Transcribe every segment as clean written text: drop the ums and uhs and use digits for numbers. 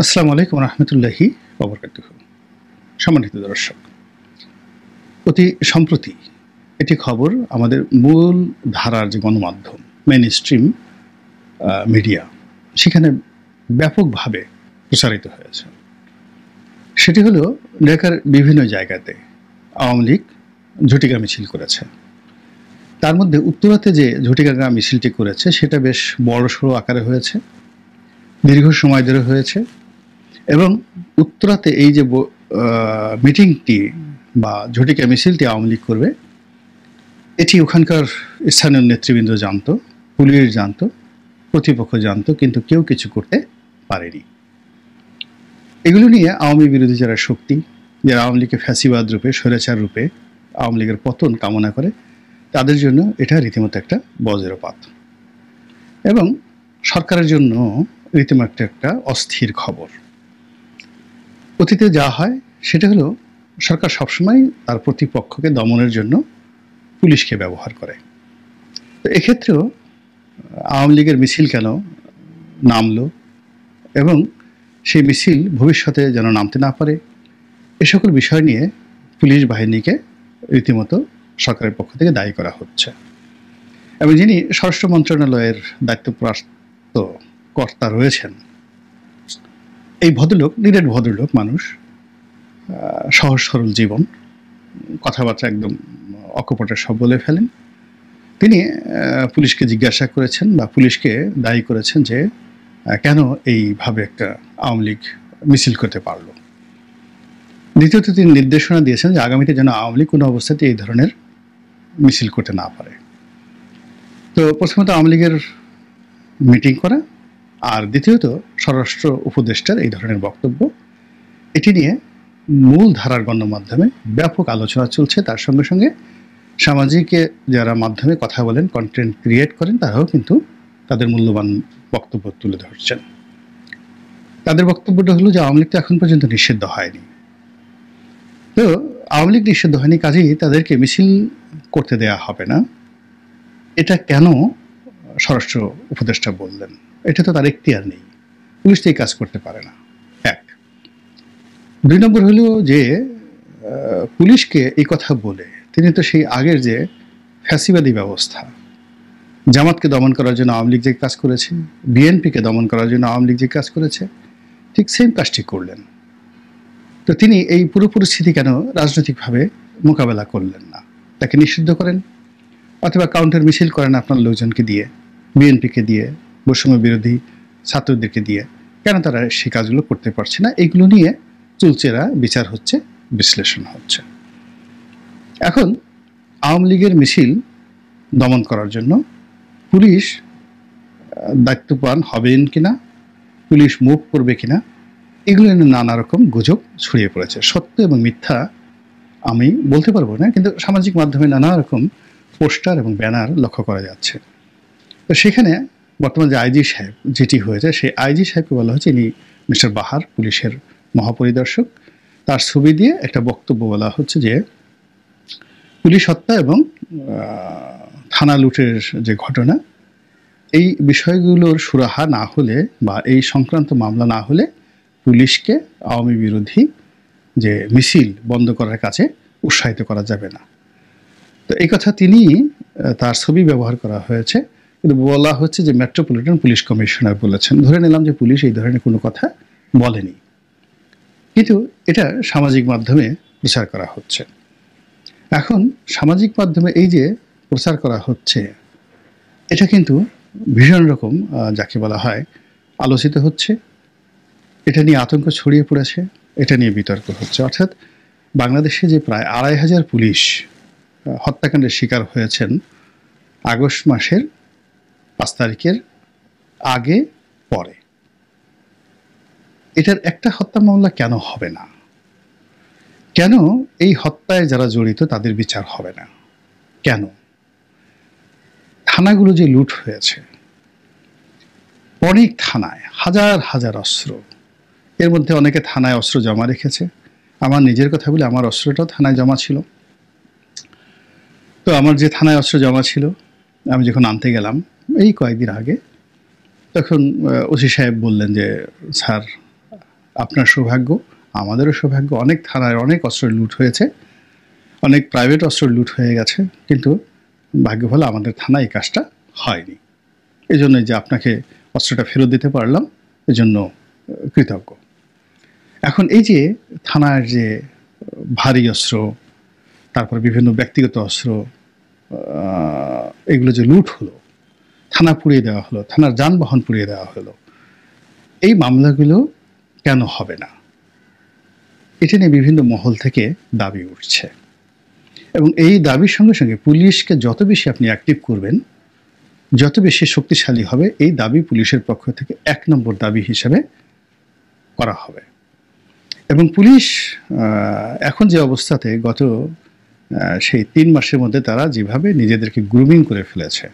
আসসালামু আলাইকুম রহমতুল্লাহি ওয়া বারাকাতুহু। সম্মানিত দর্শক, অতি সম্প্রতি একটি খবর আমাদের মূল ধারার যে গণমাধ্যম মেইন স্ট্রিম মিডিয়া সেখানে ব্যাপকভাবে প্রচারিত হয়েছে। সেটি হলো ঢাকার বিভিন্ন জায়গাতে আওয়ামী লীগ ঝটিকা মিছিল করেছে। তার মধ্যে উত্তরাতে যে ঝটিকা মিছিলটি করেছে সেটা বেশ বড়সড় আকারে হয়েছে, দীর্ঘ সময় ধরে হয়েছে এবং উত্তরাতে এই যে মিটিংটি বা ঝটিকা মিছিলটি আওয়ামী লীগ করবে এটি ওখানকার স্থানীয় নেতৃবৃন্দ জানতো, পুলিশ জানতো, প্রতিপক্ষ জানতো, কিন্তু কেউ কিছু করতে পারেনি। এগুলো নিয়ে আওয়ামী বিরোধী যারা শক্তি, যারা আওয়ামী লীগকে ফ্যাসিবাদ রূপে, স্বৈরাচার রূপে আওয়ামী লীগের পতন কামনা করে, তাদের জন্য এটা রীতিমতো একটা বজ্রপাত এবং সরকারের জন্য রীতিমতো একটা অস্থির খবর। অতীতে যা হয় সেটা হলো সরকার সবসময় তার প্রতিপক্ষকে দমনের জন্য পুলিশকে ব্যবহার করে। তো এক্ষেত্রেও আওয়ামী লীগের মিছিল কেন নামলো এবং সেই মিছিল ভবিষ্যতে যেন নামতে না পারে, এ সকল বিষয় নিয়ে পুলিশ বাহিনীকে রীতিমতো সরকারের পক্ষ থেকে দায়ী করা হচ্ছে। এবং যিনি স্বরাষ্ট্র মন্ত্রণালয়ের দায়িত্বপ্রাপ্ত কর্তা রয়েছেন, এই ভদ্রলোক নিরেট ভদ্রলোক মানুষ, সহজ সরল জীবন, কথাবার্তা একদম অকপটে সব বলে ফেলেন। তিনি পুলিশকে জিজ্ঞাসা করেছেন বা পুলিশকে দায়ী করেছেন যে কেন এইভাবে একটা আওয়ামী লীগ মিছিল করতে পারলো। দ্বিতীয়ত তিনি নির্দেশনা দিয়েছেন যে আগামীতে যেন আওয়ামী লীগ কোনো অবস্থাতে এই ধরনের মিছিল করতে না পারে। তো প্রথমত আওয়ামী লীগের মিটিং করা, আর দ্বিতীয়ত স্বরাষ্ট্র উপদেষ্টার এই ধরনের বক্তব্য, এটি নিয়ে মূল ধারার গণমাধ্যমে ব্যাপক আলোচনা চলছে। তার সঙ্গে সঙ্গে সামাজিকে যারা মাধ্যমে কথা বলেন, কন্টেন্ট ক্রিয়েট করেন, তারাও কিন্তু তাদের মূল্যবান বক্তব্য তুলে ধরছেন। তাদের বক্তব্যটা হলো যে আওয়ামী লীগ তো এখন পর্যন্ত নিষিদ্ধ হয়নি, তো আওয়ামী লীগ নিষিদ্ধ হয়নি, কাজেই তাদেরকে মিছিল করতে দেয়া হবে না। এটা কেন স্বরাষ্ট্র উপদেষ্টা বললেন? এটা তো তার এখতিয়ার নেই, পুলিশ তো এই কাজ করতে পারে না। এক। দুই নম্বর হলো যে পুলিশকে এই কথা বলে তিনি তো সেই আগের যে ফ্যাসিবাদী ব্যবস্থা, জামাতকে দমন করার জন্য আওয়ামী লীগ যে কাজ করেছে, বিএনপিকে দমন করার জন্য আওয়ামী লীগ যে কাজ করেছে, ঠিক সেম কাজটি করলেন। তো তিনি এই পুরো পরিস্থিতি কেন রাজনৈতিকভাবে মোকাবেলা করলেন না? তাকে নিষিদ্ধ করেন অথবা কাউন্টার মিছিল করেন আপনার লোকজনকে দিয়ে, বিএনপিকে দিয়ে, বৈষম্য বিরোধী ছাত্রদেরকে দিয়ে। কেন তারা সেই কাজগুলো করতে পারছে না? এগুলো নিয়ে চুলচেরা বিচার হচ্ছে, বিশ্লেষণ হচ্ছে। এখন আওয়ামী লীগের মিছিল দমন করার জন্য পুলিশ দায়িত্ববান হবেন কিনা, পুলিশ মুভ করবে কিনা, এগুলো নিয়ে নানা রকম গুজব ছড়িয়ে পড়েছে। সত্য এবং মিথ্যা আমি বলতে পারবো না, কিন্তু সামাজিক মাধ্যমে নানা রকম পোস্টার এবং ব্যানার লক্ষ্য করা যাচ্ছে। তো সেখানে বর্তমান যে আইজি সাহেব যেটি হয়েছে, সেই আইজি সাহেবকে বলা হচ্ছে ইনি মিস্টার বাহার, পুলিশের মহাপরিদর্শক। তার ছবি দিয়ে একটা বক্তব্য বলা হচ্ছে যে পুলিশ হত্যা এবং থানা লুটের যে ঘটনা, এই বিষয়গুলোর সুরাহা না হলে বা এই সংক্রান্ত মামলা না হলে পুলিশকে আওয়ামী বিরোধী যে মিছিল বন্ধ করার কাছে উৎসাহিত করা যাবে না। তো এই কথা তিনি, তার ছবি ব্যবহার করা হয়েছে, কিন্তু বলা হচ্ছে যে মেট্রোপলিটন পুলিশ কমিশনার বলেছেন। ধরে নিলাম যে পুলিশ এই ধরনের কোনো কথা বলেনি, কিন্তু এটা সামাজিক মাধ্যমে প্রচার করা হচ্ছে। এখন সামাজিক মাধ্যমে এই যে প্রচার করা হচ্ছে, এটা কিন্তু ভীষণ রকম যাকে বলা হয় আলোচিত হচ্ছে। এটা নিয়ে আতঙ্ক ছড়িয়ে পড়েছে, এটা নিয়ে বিতর্ক হচ্ছে। অর্থাৎ বাংলাদেশে যে প্রায় ২৫০০ পুলিশ হত্যাকাণ্ডের শিকার হয়েছেন আগস্ট মাসের ৫ তারিখের আগে পরে, এটার একটা হত্যা মামলা কেন হবে না? কেন এই হত্যায় যারা জড়িত তাদের বিচার হবে না? কেন? থানাগুলো যে লুট হয়েছে, অনেক থানায় হাজার হাজার অস্ত্র, এর মধ্যে অনেকে থানায় অস্ত্র জমা রেখেছে। আমার নিজের কথা বলি, আমার অস্ত্রটাও থানায় জমা ছিল। তো আমার যে থানায় অস্ত্র জমা ছিল, আমি যখন আনতে গেলাম এই কয়েকদিন আগে, তখন ওসি সাহেব বললেন যে স্যার আপনার সৌভাগ্য, আমাদেরও সৌভাগ্য। অনেক থানায় অনেক অস্ত্র লুট হয়েছে, অনেক প্রাইভেট অস্ত্র লুট হয়ে গেছে, কিন্তু ভাগ্য ভালো আমাদের থানায় এই কাজটা হয়নি। এই জন্য যে আপনাকে অস্ত্রটা ফেরত দিতে পারলাম, এজন্য কৃতজ্ঞ। এখন এই যে থানার যে ভারী অস্ত্র, তারপর বিভিন্ন ব্যক্তিগত অস্ত্র, এগুলো যে লুট হলো, থানা পুড়িয়ে দেওয়া হলো, থানার যানবাহন পুড়িয়ে দেওয়া হলো, এই মামলাগুলো কেন হবে না? এটা নিয়ে বিভিন্ন মহল থেকে দাবি উঠছে, এবং এই দাবির সঙ্গে সঙ্গে পুলিশকে যত বেশি আপনি অ্যাক্টিভ করবেন, যত বেশি শক্তিশালী হবে, এই দাবি পুলিশের পক্ষ থেকে 1 নম্বর দাবি হিসেবে করা হবে। এবং পুলিশ এখন যে অবস্থাতে, গত সেই 3 মাসের মধ্যে তারা যেভাবে নিজেদেরকে গ্রুমিং করে ফেলেছে,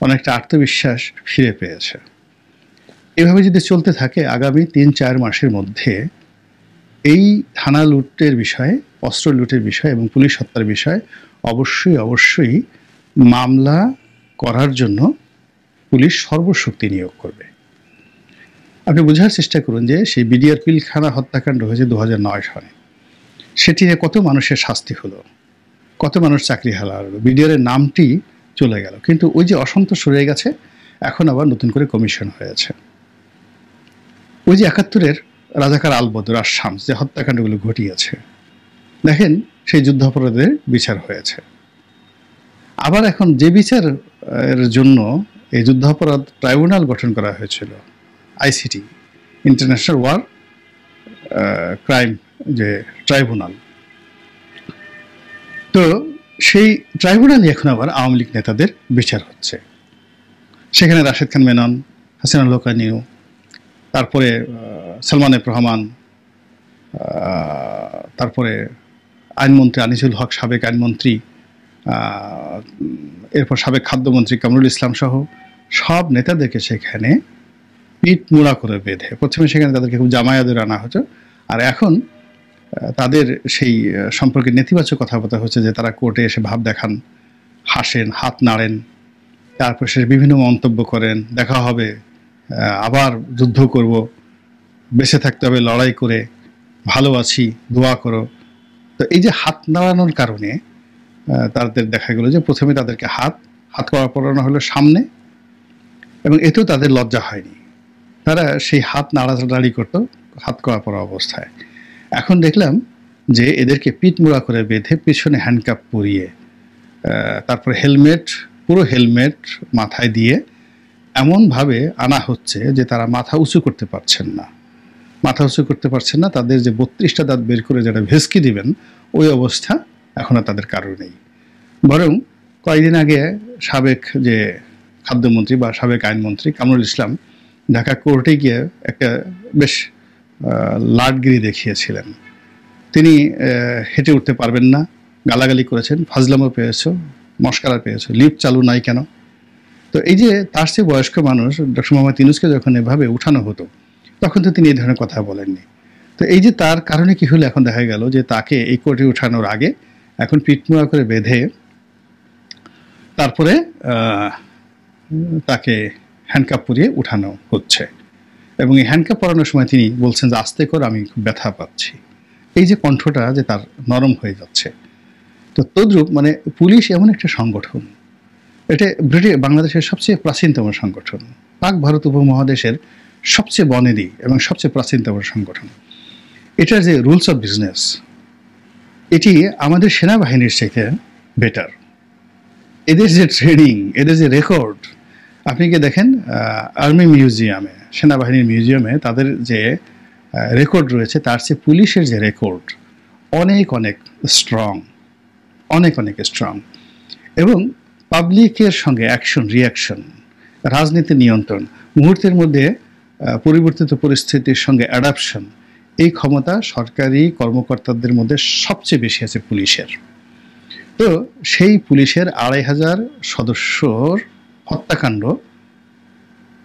অনেকটা আত্মবিশ্বাস ফিরে পেয়েছে। এভাবে যদি চলতে থাকে আগামী 3-4 মাসের মধ্যে এই থানা লুটের বিষয়ে, অস্ত্র লুটের বিষয় এবং পুলিশ হত্যার বিষয়ে অবশ্যই মামলা করার জন্য পুলিশ সর্বশক্তি নিয়োগ করবে। আপনি বোঝার চেষ্টা করুন যে সেই বিডিআর পিলখানা হত্যাকাণ্ড হয়েছে 2009 সালে। সেটি নিয়ে কত মানুষের শাস্তি হলো, কত মানুষ চাকরি হারালো, বিডিআরের নামটি চলে গেল, কিন্তু ওই যে অসন্তোষ রয়ে গেছে, এখন আবার নতুন করে কমিশন হয়েছে। ওই যে 71-এর রাজাকার আলবদর আর শামস যে হত্যাকাণ্ডগুলো ঘটিয়েছে, দেখেন সেই যুদ্ধাপরাধের বিচার হয়েছে। আবার এখন যে বিচারের জন্য এই যুদ্ধাপরাধ ট্রাইব্যুনাল গঠন করা হয়েছিল, আইসিটি, ইন্টারন্যাশনাল ওয়ার ক্রাইম যে ট্রাইব্যুনাল, তো সেই ট্রাইব্যুনালে এখন আবার আওয়ামী লীগ নেতাদের বিচার হচ্ছে। সেখানে রাশেদ খান মেনন, হাসিনা লোকানিউ, তারপরে সালমান এফ রহমান, তারপরে আইনমন্ত্রী আনিসুল হক, সাবেক আইনমন্ত্রী, এরপর সাবেক খাদ্যমন্ত্রী কামরুল ইসলাম সহ সব নেতাদেরকে সেখানে পিঠ মোড়া করে বেঁধে, প্রথমে সেখানে তাদেরকে খুব জামায়াদের আনা হতো, আর এখন তাদের সেই সম্পর্কে নেতিবাচক কথাবার্তা হচ্ছে যে তারা কোর্টে এসে ভাব দেখান, হাসেন, হাত নাড়েন, তারপর সে বিভিন্ন মন্তব্য করেন, দেখা হবে, আবার যুদ্ধ করব, বেঁচে থাকতে হবে লড়াই করে, ভালো আছি, দোয়া করো। তো এই যে হাত নাড়ানোর কারণে তাদের দেখা গেল যে প্রথমে তাদেরকে হাত করা পড়ানো হলো সামনে, এবং এতেও তাদের লজ্জা হয়নি, তারা সেই হাত নাড়াচাড়ি করতো হাত করা পড়া অবস্থায়। এখন দেখলাম যে এদেরকে পিঠ মোড়া করে বেঁধে পিছনে হ্যান্ডকাপ পরিয়ে, তারপর হেলমেট, পুরো হেলমেট মাথায় দিয়ে এমনভাবে আনা হচ্ছে যে তারা মাথা উঁচু করতে পারছেন না, তাদের যে 32টা দাঁত বের করে যেটা ভেস্কি দিবেন, ওই অবস্থা এখন আর তাদের কারো নেই। বরং কয়েকদিন আগে সাবেক যে খাদ্যমন্ত্রী বা সাবেক আইনমন্ত্রী কামরুল ইসলাম ঢাকা কোর্টে গিয়ে একটা বেশ লাটগিরি দেখিয়েছিলেন। তিনি হেঁটে উঠতে পারবেন না, গালাগালি করেছেন, ফাজলামও পেয়েছ, মস্কারা পেয়েছ, লিফট চালু নাই কেন। তো এই যে তার চেয়ে বয়স্ক মানুষ ডক্টর মোহাম্মদ ইউনূসকে যখন এভাবে উঠানো হতো, তখন তো তিনি এই ধরনের কথা বলেননি। তো এই যে তার কারণে কি হলো, এখন দেখা গেল যে তাকে এই কোর্টে উঠানোর আগে এখন পিঠমোড়া করে বেঁধে তারপরে তাকে হ্যান্ডকাপ পরিয়ে উঠানো হচ্ছে, এবং এই হ্যান্ডকাপ পরানোর সময় তিনি বলছেন যে আস্তে করে আমি খুব ব্যথা পাচ্ছি। এই যে কণ্ঠটা যে তার নরম হয়ে যাচ্ছে। তো তদ্রূপ মানে পুলিশ এমন একটা সংগঠন, এটা বাংলাদেশের সবচেয়ে প্রাচীনতম সংগঠন, পাক ভারত উপমহাদেশের সবচেয়ে বনেদি এবং সবচেয়ে প্রাচীনতম সংগঠন। এটার যে রুলস অফ বিজনেস, এটি আমাদের সেনাবাহিনীর চাইতে বেটার। এদের যে ট্রেনিং, এদের যে রেকর্ড, আপনি কি দেখেন আর্মি মিউজিয়ামে, সেনাবাহিনীর মিউজিয়ামে তাদের যে রেকর্ড রয়েছে, তার চেয়ে পুলিশের যে রেকর্ড অনেক অনেক স্ট্রং, অনেক অনেক স্ট্রং। এবং পাবলিকের সঙ্গে অ্যাকশন রিয়াকশন, রাজনীতি নিয়ন্ত্রণ, মুহূর্তের মধ্যে পরিবর্তিত পরিস্থিতির সঙ্গে অ্যাডাপশন, এই ক্ষমতা সরকারি কর্মকর্তাদের মধ্যে সবচেয়ে বেশি আছে পুলিশের। তো সেই পুলিশের 2500 সদস্যর হত্যাকাণ্ড,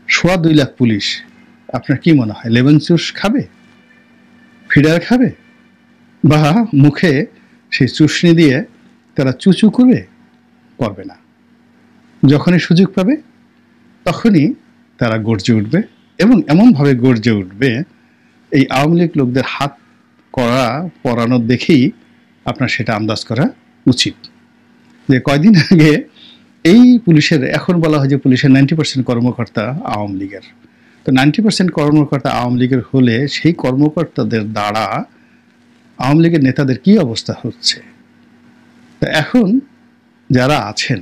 2.25 লাখ পুলিশ, আপনার কি মনে হয় লেমন জুস খাবে, ফিডার খাবে, বা মুখে সেই চুষনি দিয়ে তারা চুচু করবে না। যখনই সুযোগ পাবে তখনই তারা গর্জে উঠবে, এবং এমনভাবে গর্জে উঠবে এই আওয়ামী লীগ লোকদের হাত করা পরানো দেখেই আপনার সেটা আন্দাজ করা উচিত যে কয়দিন আগে এই পুলিশের, এখন বলা হয় যে পুলিশের 90% কর্মকর্তা আওয়ামী লীগের, তো 90% কর্মকর্তা আওয়ামী লীগের হলে সেই কর্মকর্তাদের দ্বারা আওয়ামী লীগের নেতাদের কি অবস্থা হচ্ছে। তো এখন যারা আছেন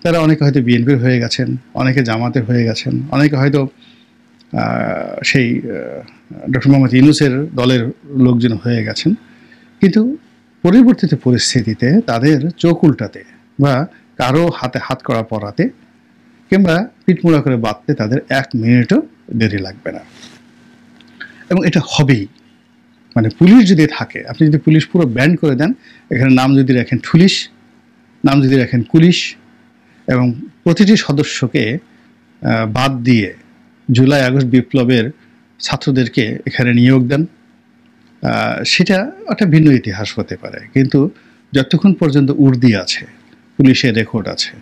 তারা অনেকে হয়তো বিএনপির হয়ে গেছেন, অনেকে জামাতের হয়ে গেছেন, অনেকে হয়তো সেই ডক্টর মোহাম্মদ ইউনূসের দলের লোকজন হয়ে গেছেন, কিন্তু পরিবর্তিত পরিস্থিতিতে তাদের চোখ উল্টাতে বা কারো হাতে হাত করা পরাতে কিংবা পিঠমোড়া করে বাঁধতে তাদের 1 মিনিটও দেরি লাগবে না। এবং এটা হবেই। মানে পুলিশ যদি থাকে, আপনি যদি পুলিশ পুরো ব্যান করে দেন, এখানে নাম যদি রাখেন পুলিশ, নাম যদি রাখেন পুলিশ, এবং প্রতিটি সদস্যকে বাদ দিয়ে জুলাই আগস্ট বিপ্লবের ছাত্রদেরকে এখানে নিয়োগ দেন, সেটা একটা ভিন্ন ইতিহাস হতে পারে। কিন্তু যতক্ষণ পর্যন্ত উর্দি আছে, পুলিশের রেকর্ড আছে,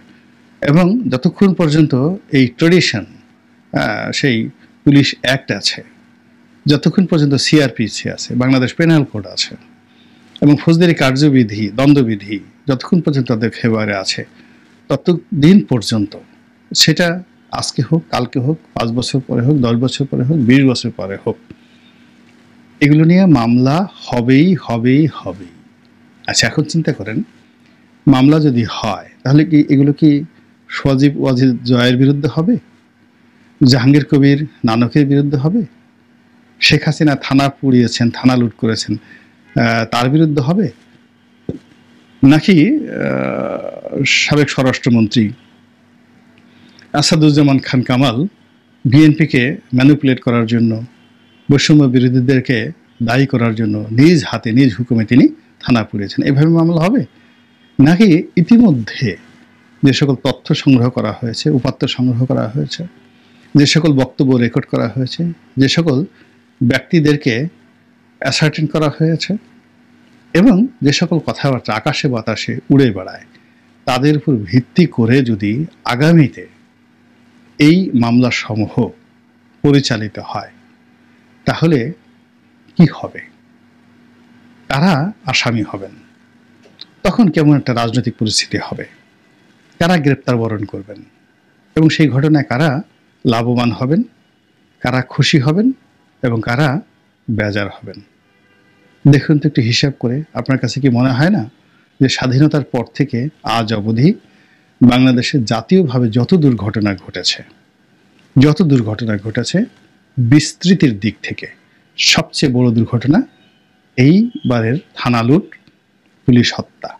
এবং যতক্ষণ পর্যন্ত এই ট্রেডিশন, সেই পুলিশ অ্যাক্ট আছে, যতক্ষণ পর্যন্ত সিআরপিসি আছে, বাংলাদেশ পেনাল কোড আছে, এবং ফৌজদারি কার্যবিধি, দণ্ডবিধি যতক্ষণ পর্যন্ত তাদের ফেভারে আছে, ততদিন পর্যন্ত, সেটা আজকে হোক, কালকে হোক, 5 বছর পরে হোক, 10 বছর পরে হোক, 20 বছর পরে হোক, এগুলো নিয়ে মামলা হবেই হবেই হবেই। আচ্ছা, এখন চিন্তা করেন, মামলা যদি হয় তাহলে কি এগুলো কি সজীব ওয়াজিদ জয়ের বিরুদ্ধে হবে, জাহাঙ্গীর কবির নানকের বিরুদ্ধে হবে, শেখ হাসিনা থানা পুড়িয়েছেন, থানা লুট করেছেন, তার বিরুদ্ধে হবে, নাকি সাবেক স্বরাষ্ট্রমন্ত্রী আসাদুজ্জামান খান কামাল বিএনপিকে ম্যানিপুলেট করার জন্য, বৈষম্য বিরোধীদেরকে দায়ী করার জন্য নিজ হাতে নিজ হুকুমে তিনি থানা পুড়িয়েছেন, এভাবে মামলা হবে? নাকি ইতিমধ্যে যে সকল তথ্য সংগ্রহ করা হয়েছে, উপাত্ত সংগ্রহ করা হয়েছে, যে সকল বক্তব্য রেকর্ড করা হয়েছে, যে সকল ব্যক্তিদেরকে অ্যাসার্টেন করা হয়েছে, এবং যে সকল কথাবার্তা আকাশে বাতাসে উড়ে বেড়ায়, তাদের উপর ভিত্তি করে যদি আগামীতে এই মামলাসমূহ পরিচালিত হয়, তাহলে কি হবে? কারা আসামি হবেন? তখন কেমন একটা রাজনৈতিক পরিস্থিতি হবে? কারা গ্রেপ্তার বরণ করবেন? এবং সেই ঘটনায় কারা লাভবান হবেন, কারা খুশি হবেন, এবং কারা বেজার হবেন? দেখুন তো একটু হিসাব করে, আপনার কাছে কি মনে হয় না যে স্বাধীনতার পর থেকে আজ অবধি বাংলাদেশে জাতীয়ভাবে যত দুর্ঘটনা ঘটেছে, বিস্তৃতির দিক থেকে সবচেয়ে বড় দুর্ঘটনা এইবারের থানা লুট, পুলিশ হত্যা।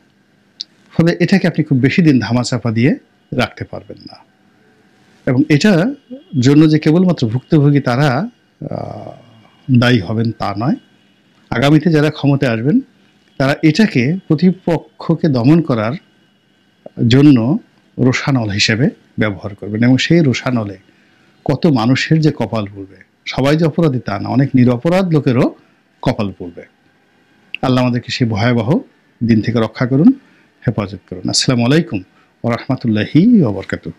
ফলে এটাকে আপনি খুব বেশি দিন ধামাচাপা দিয়ে রাখতে পারবেন না। এবং এটার জন্য যে কেবলমাত্র ভুক্তভোগী তারা দায়ী হবেন তা নয়, আগামীতে যারা ক্ষমতায় আসবেন তারা এটাকে প্রতিপক্ষকে দমন করার জন্য রোষানল হিসেবে ব্যবহার করবেন, এবং সেই রোষানলে কত মানুষের যে কপাল পুড়বে, সবাই যে অপরাধী তা না, অনেক নিরপরাধ লোকেরও কপাল পুড়বে। আল্লাহ আমাদেরকে সেই ভয়াবহ দিন থেকে রক্ষা করুন, হেফাজত করুন। আসসালামু আলাইকুম ওয়া রাহমাতুল্লাহি ওয়া বারাকাতুহু।